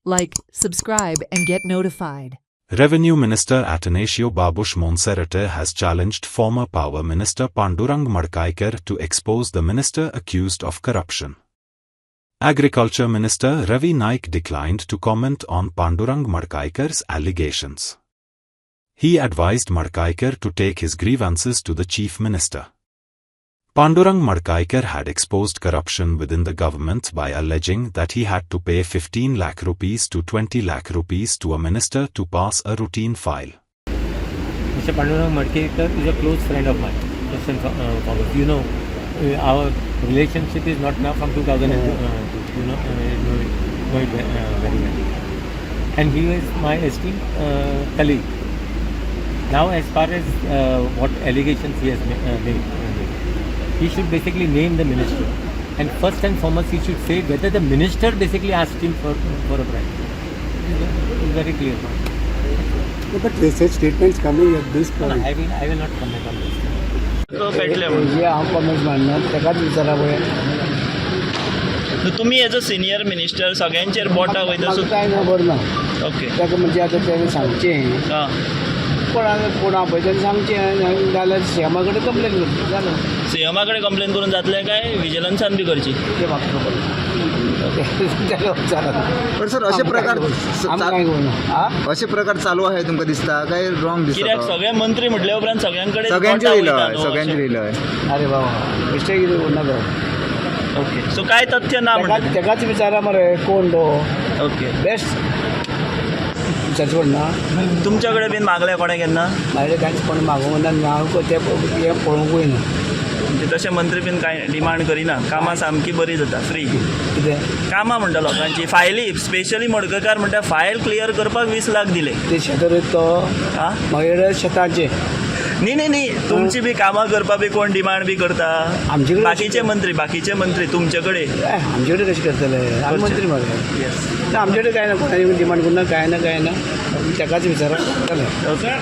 Like, subscribe and get notified. Revenue Minister Atanasio Babush Monserrate has challenged former Power Minister Pandurang Madkayekar to expose the minister accused of corruption. Agriculture Minister Ravi Naik declined to comment on Pandurang Madkayekar's allegations. He advised Madkayekar to take his grievances to the Chief Minister. Pandurang Madkayekar had exposed corruption within the government by alleging that he had to pay 15 lakh rupees to 20 lakh rupees to a minister to pass a routine file. Mr. Pandurang Madkayekar is a close friend of mine. You know, our relationship is not now from 2002. You know it very well. And he is my esteemed colleague. Now, as far as what allegations he has made, he should basically name the minister. And first and foremost, he should say whether the minister basically asked him for a bribe. It's very clear. But such statements coming at this point. No, I will not comment on this. तुम्ही as a senior minister सगळ्यांचेर बोटा वयता so काय खबर ना okay ताका म्हणजे आतां तेणें सांगचें हां कोण आपयताना सांगचें जाल्यार सीएमा कडेन कंप्लेन करची जालें सीएमा कडेन कंप्लेन करून जातलें काय विजिलन्सान बी करची तें म्हाका खबर ना पण सर असे प्रकार आमी काय करूं असे प्रकार चालू आहे तुमका दिसता काय रॉंग कित्याक दिसता सगळे मंत्री म्हटल्या उपरांत सगळ्यांकडे सगळ्यांचे दिलं अरे बाबा मिस्टेक कितें नाका ओके सो काय तथ्य ना म्हणटा तेकाच विचारा मरे कोण तो ओके बेस्ट विचारचें पडना तुमच्या कडेन बीन मागल्या कोणे केन्ना म्हाजे कांयच कोण मागूंक ना हांव तें पळोवंकूय ना म्हणजे तशे मंत्री बीन कांय डिमांड करिना कामां सामकी बरी जाता फ्री कितें कामां म्हणटा लोकांची फायली स्पेशली मडकयकार म्हणटा फायल क्लियर करपाक 20 लाख दिले ते शेत रोयता तो आं मागीर शेताचे न्ही तुमची बी कामां करपा बी कोण डिमांड बी करता आमचे कडेन बाकीचे मंत्री तुमचे कडेन आमचे कडेन कशें करतले आमी मंत्री मरे येस आमचे कडेन कांय ना कोणाय डिमांड करना कांय ना तेकाच विचारा जालें ओके